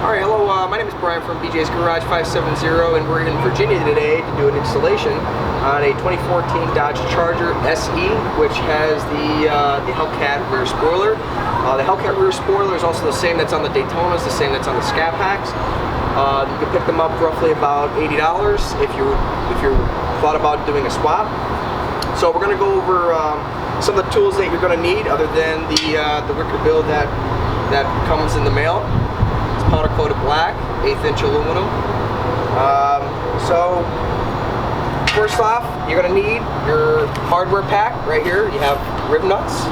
Alright, hello, my name is Brian from BJ's Garage 570, and we're in Virginia today to do an installation on a 2014 Dodge Charger SE, which has the Hellcat rear spoiler. The Hellcat rear spoiler is also the same that's on the Daytonas, the same that's on the ScatPacks. You can pick them up roughly about $80 if you thought about doing a swap. So we're going to go over some of the tools that you're going to need other than the Wickerbill that comes in the mail. It's powder coated black, 1/8" aluminum. So first off, you're going to need your hardware pack right here. You have RIVNUTs,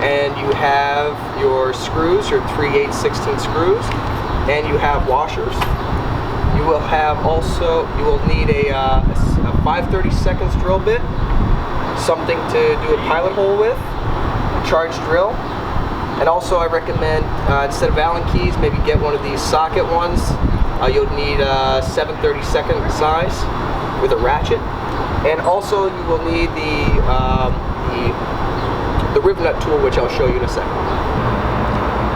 and you have your screws, your 3/8/16 screws, and you have washers. You will need a 5/32 drill bit, something to do a pilot hole with, a charge drill, and also I recommend instead of Allen keys, maybe get one of these socket ones. You'll need a 7/32 size with a ratchet, and also you will need the RIVNUT tool, which I'll show you in a second.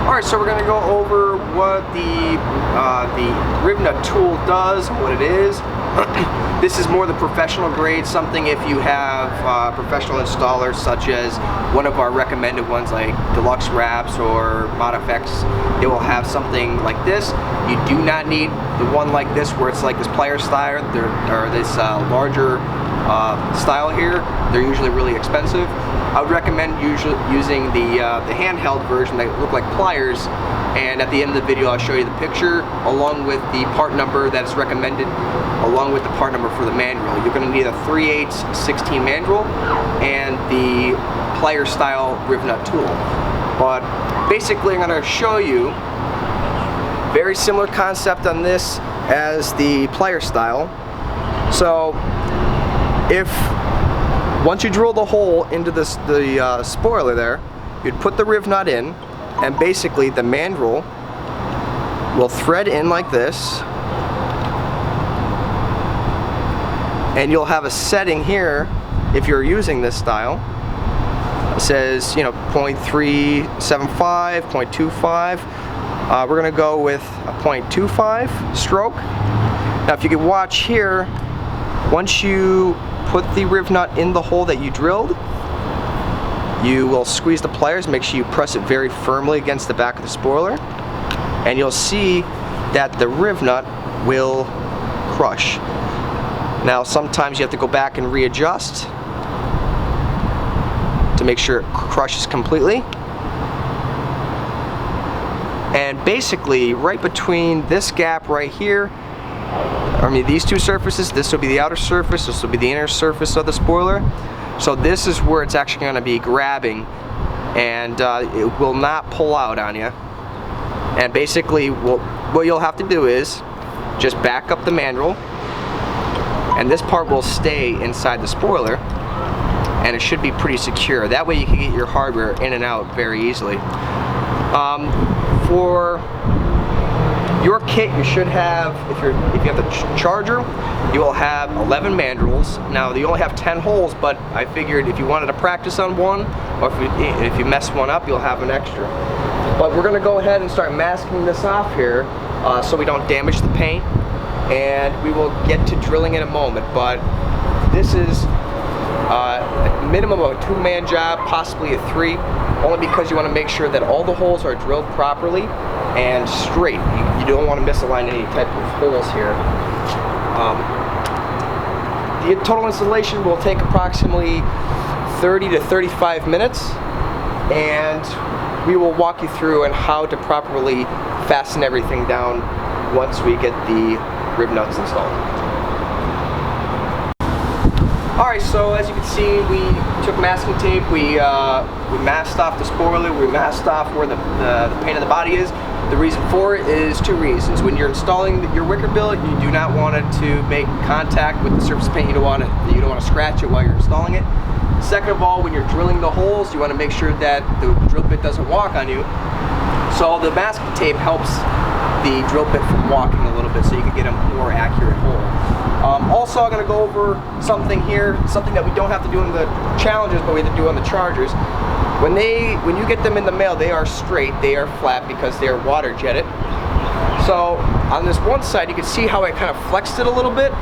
Alright, so we're going to go over what the RIVNUT tool does and what it is. This is more the professional grade, something if you have professional installers such as one of our recommended ones like Deluxe Wraps or ModFX, they will have something like this. You do not need the one like this where it's like this Plier-Style or this larger style here. They're usually really expensive. I would recommend using the handheld version that look like pliers, and at the end of the video I'll show you the picture along with the part number that's recommended, along with the part number for the mandrel. You're going to need a 3/8/16 mandrel and the Plier-Style RIVNUT tool. But basically I'm going to show you very similar concept on this as the Plier-Style. So once you drill the hole into the spoiler there, you'd put the RIVNUT in, and basically the mandrel will thread in like this, and you'll have a setting here if you're using this style. It says, you know, 0.375, 0.25. We're going to go with a 0.25 stroke. Now if you can watch here, once you put the RIVNUT in the hole that you drilled, you will squeeze the pliers, make sure you press it very firmly against the back of the spoiler, and you'll see that the RIVNUT will crush. Now sometimes you have to go back and readjust to make sure it crushes completely. And basically right between this gap right here, I mean these two surfaces, this will be the outer surface, this will be the inner surface of the spoiler. So this is where it's actually going to be grabbing, and it will not pull out on you. And basically what you'll have to do is just back up the mandrel, and this part will stay inside the spoiler, and it should be pretty secure. That way you can get your hardware in and out very easily. For your kit, you should have, if you have the Charger, you will have 11 mandrels. Now you only have 10 holes, but I figured if you wanted to practice on one, or if you mess one up, you'll have an extra. But we're going to go ahead and start masking this off here so we don't damage the paint, and we will get to drilling in a moment. But this is a minimum of a 2-man job, possibly a 3, only because you want to make sure that all the holes are drilled properly and straight. You don't want to misalign any type of holes here. The total installation will take approximately 30 to 35 minutes, and we will walk you through on how to properly fasten everything down once we get the RIVNUTs installed. Alright, so as you can see, we took masking tape, we masked off the spoiler, we masked off where the paint of the body is. The reason for it is 2 reasons. When you're installing your Wickerbill, you do not want it to make contact with the surface paint. You don't want to scratch it while you're installing it. Second of all, when you're drilling the holes, you want to make sure that the drill bit doesn't walk on you. So the masking tape helps the drill bit from walking a little bit, so you can get a more accurate hole. Also, I'm going to go over something here, something that we don't have to do in the Challengers, but we have to do on the Chargers. When you get them in the mail, they are straight, they are flat because they are water jetted. So on this one side, you can see how I kind of flexed it a little bit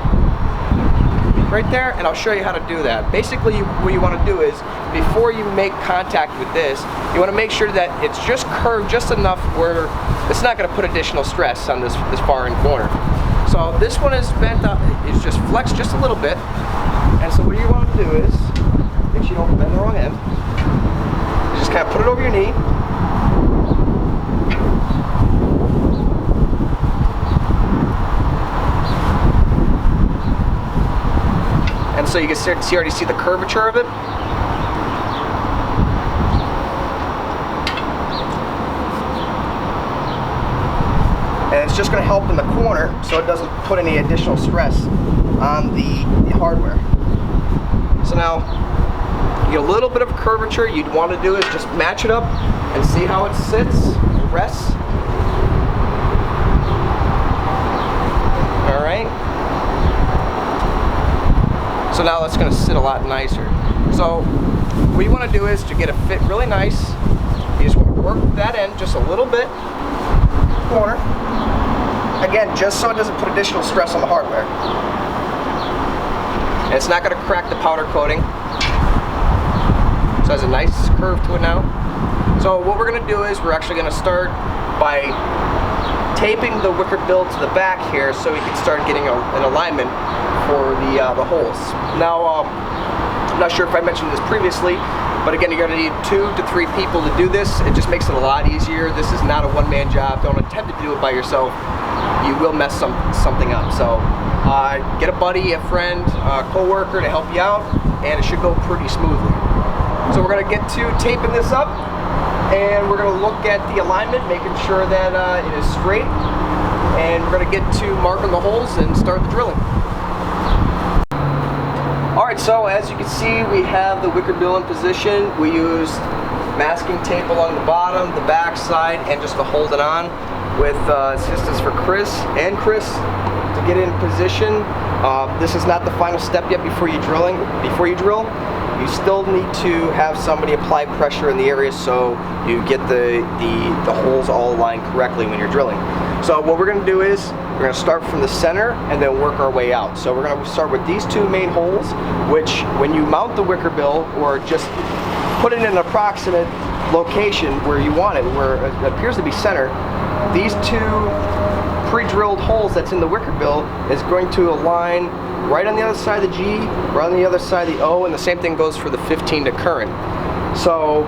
right there, and I'll show you how to do that. Basically, what you want to do is, before you make contact with this, you want to make sure that it's just curved just enough where it's not going to put additional stress on this far end corner. So this one is bent up, it's just flexed just a little bit, and so what you want to do is, make sure you don't bend the wrong end, you just kind of put it over your knee, and so you can already see the curvature of it. And it's just going to help in the corner so it doesn't put any additional stress on the hardware. So now, you get a little bit of curvature. You'd want to do is just match it up and see how it sits and rests. Alright. So now that's going to sit a lot nicer. So what you want to do is, to get it fit really nice, you just want to work that end just a little bit, corner. Again, just so it doesn't put additional stress on the hardware. And it's not going to crack the powder coating. So it has a nice curve to it now. So what we're going to do is, we're actually going to start by taping the Wickerbill to the back here so we can start getting an alignment for the holes. Now, I'm not sure if I mentioned this previously, but again, you're going to need 2 to 3 people to do this. It just makes it a lot easier. This is not a one-man job. Don't attempt to do it by yourself. You will mess something up. So get a buddy, a friend, a co-worker to help you out, and it should go pretty smoothly. So we're going to get to taping this up, and we're going to look at the alignment, making sure that it is straight, and we're going to get to marking the holes and start the drilling. Alright, so as you can see, we have the Wickerbill in position. We used masking tape along the bottom, the back side, and just to hold it on, with assistance for Chris to get in position. This is not the final step yet before you drill. You still need to have somebody apply pressure in the area so you get the holes all aligned correctly when you're drilling. So what we're going to do is, we're going to start from the center and then work our way out. So we're going to start with these 2 main holes, which when you mount the Wickerbill, or just put it in an approximate location where you want it, where it appears to be center, these 2 pre-drilled holes that's in the Wickerbill is going to align right on the other side of the G, right on the other side of the O, and the same thing goes for the 15 to current. So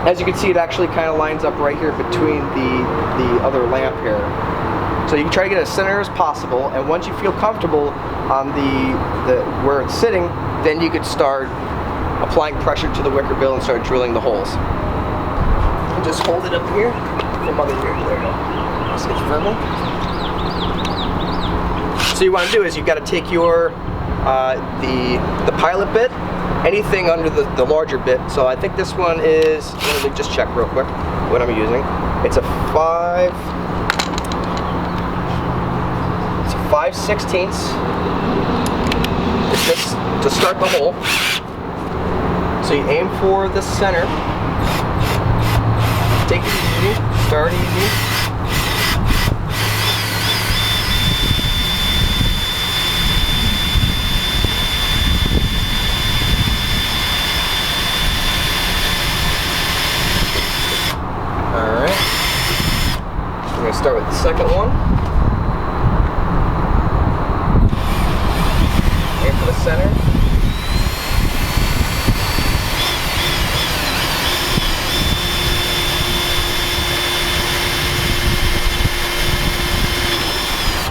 as you can see, it actually kind of lines up right here between the other lamp here. So you can try to get it as center as possible, and once you feel comfortable on where it's sitting, then you could start applying pressure to the Wickerbill and start drilling the holes. And just hold it up here. From under here, there you go. Just get firmly. So you want to do is, you've got to take your the pilot bit, anything under the larger bit. So I think this one is, let me just check real quick what I'm using. It's a 5/16. It's just to start the hole. So you aim for the center. Take it easy, start easy. Alright. I'm going to start with the second one. Aim for the center.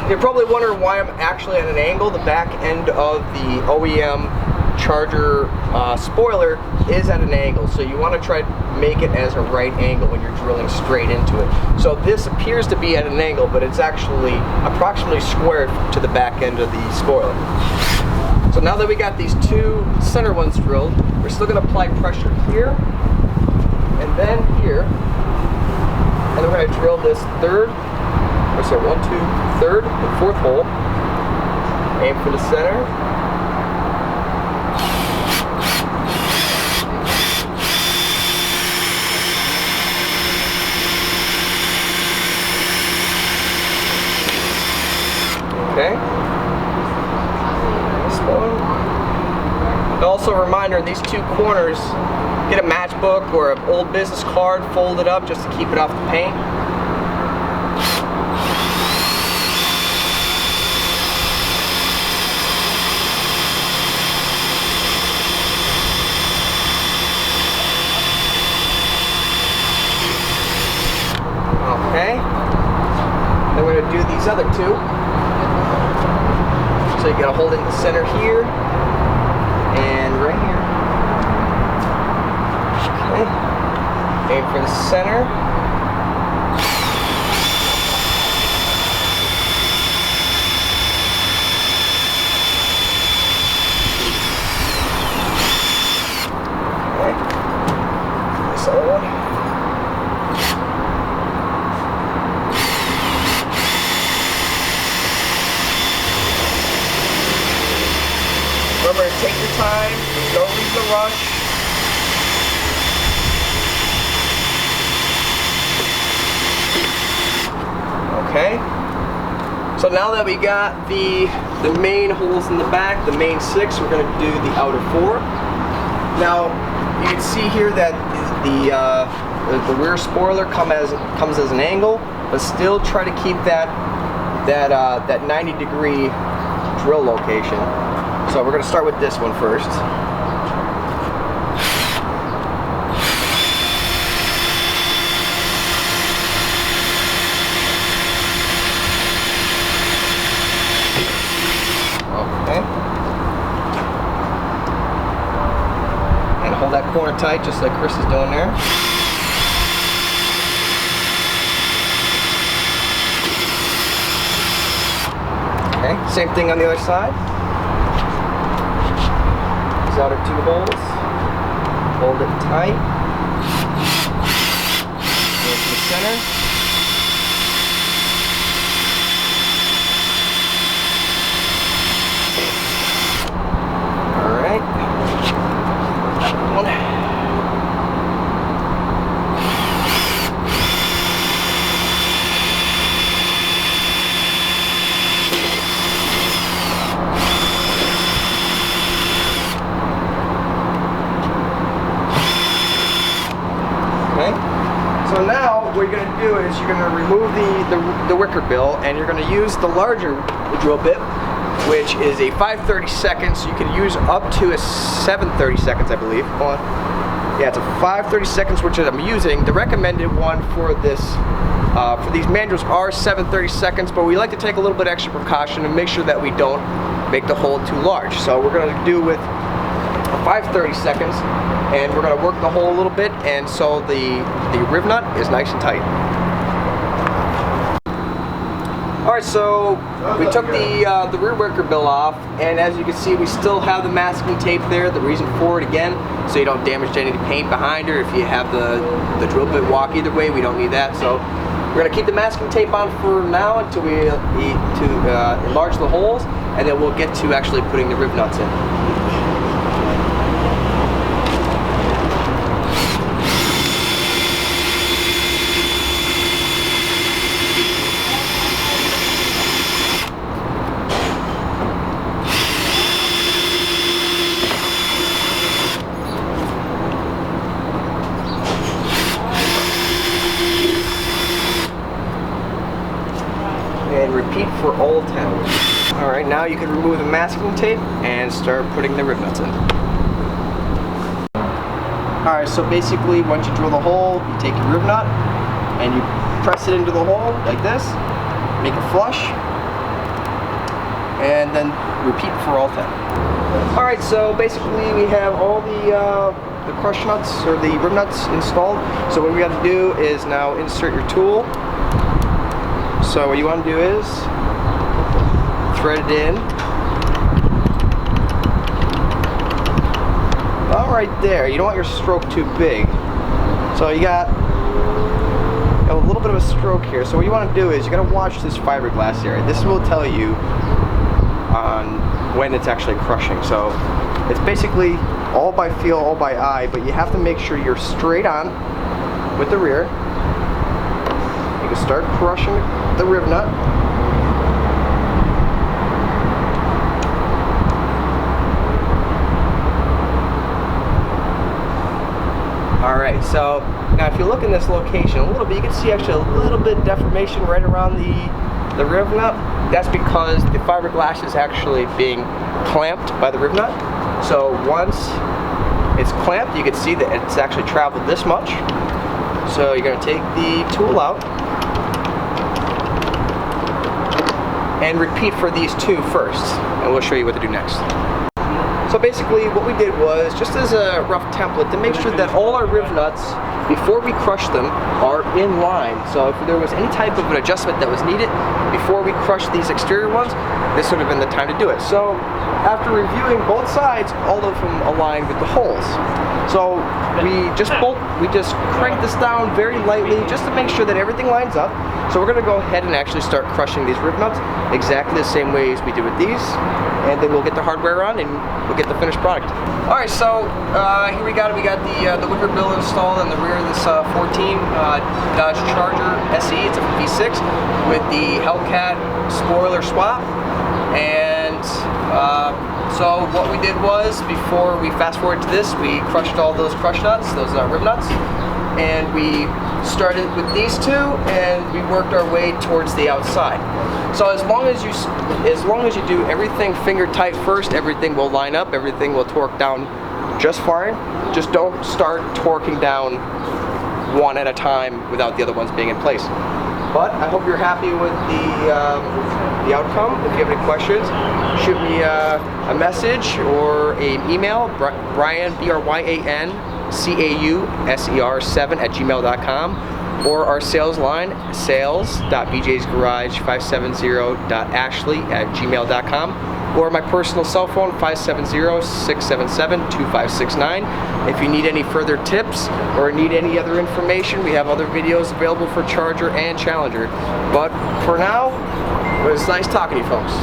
You're probably wondering why I'm actually at an angle. The back end of the OEM charger spoiler is at an angle, so you want to try to make it as a right angle when you're drilling straight into it. So this appears to be at an angle, but it's actually approximately squared to the back end of the spoiler. So now that we got these 2 center ones drilled, we're still going to apply pressure here and then here, and then we're going to drill this third, or so 1, 2, third and fourth hole. Aim for the center. Okay. This one. And also a reminder, these two corners, get a matchbook or an old business card, fold it up just to keep it off the paint. Okay. Then we're going to do these other two. So you got to hold it in the center here and right here. Okay. Aim for the center. Okay. This other one. Remember to take your time, there's no reason to rush. Okay, so now that we got the main holes in the back, the main 6, we're going to do the outer 4. Now, you can see here that the rear spoiler comes as an angle, but still try to keep that 90-degree drill location. So we're going to start with this one first. Okay. And hold that corner tight just like Chris is doing there. Okay, same thing on the other side. These outer 2 holes. Hold it tight. Go to the center. Alright. That one. So now what you're going to do is you're going to remove the Wickerbill and you're going to use the larger drill bit, which is a 5/32, so you can use up to a 7/32, I believe. Hold on. Yeah, it's a 5/32, which I'm using. The recommended one for this for these Mandrels are 7/32, but we like to take a little bit extra precaution and make sure that we don't make the hole too large. So we're going to do with 5/32, and we're going to work the hole a little bit, and so the RIVNUT is nice and tight. Alright, so we took the rear Wickerbill off, and as you can see, we still have the masking tape there. The reason for it, again, so you don't damage any paint behind her. If you have the drill bit walk either way, we don't need that. So we're going to keep the masking tape on for now until we enlarge the holes, and then we'll get to actually putting the RIVNUTs in. And repeat for all 10. Alright, now you can remove the masking tape and start putting the RIVNUTs in. Alright, so basically once you drill the hole, you take your RIVNUT and you press it into the hole like this, make it flush, and then repeat for all 10. Alright, so basically we have all the crush nuts or the RIVNUTs installed. So what we got to do is now insert your tool. So what you want to do is thread it in. About right there. You don't want your stroke too big. So you got a little bit of a stroke here. So what you want to do is you got to watch this fiberglass area. This will tell you on when it's actually crushing. So it's basically all by feel, all by eye, but you have to make sure you're straight on with the rear. You can start crushing the RIVNUT. Alright, so now if you look in this location a little bit, you can see actually a little bit deformation right around the RIVNUT. That's because the fiberglass is actually being clamped by the RIVNUT. So once it's clamped, you can see that it's actually traveled this much. So you're going to take the tool out and repeat for these two first, and we'll show you what to do next. So basically what we did was, just as a rough template, to make sure that all our RIVNUTs, before we crush them, are in line. So if there was any type of an adjustment that was needed before we crushed these exterior ones, this would have been the time to do it. So after reviewing both sides, all of them aligned with the holes. So we just crank this down very lightly just to make sure that everything lines up. So we're going to go ahead and actually start crushing these RIVNUTs exactly the same way as we did with these, and then we'll get the hardware on and we'll get the finished product. Alright, so here we got the Wickerbill installed in the rear of this 14 Dodge Charger SE. It's a V6 with the Hellcat spoiler swap. And so what we did was, before we fast forward to this, we crushed all those crush nuts, those RIVNUTs, and we started with these two, and we worked our way towards the outside. So as long as you do everything finger tight first, everything will line up, everything will torque down just fine. Just don't start torquing down one at a time without the other ones being in place. But I hope you're happy with the outcome. If you have any questions, shoot me a message or an email, Brian, BRYANCAUSER7@gmail.com, or our sales line, sales.bjsgarage570.ashley@gmail.com, or my personal cell phone, 570-677-2569. If you need any further tips or need any other information, we have other videos available for Charger and Challenger. But for now, it was nice talking to you folks.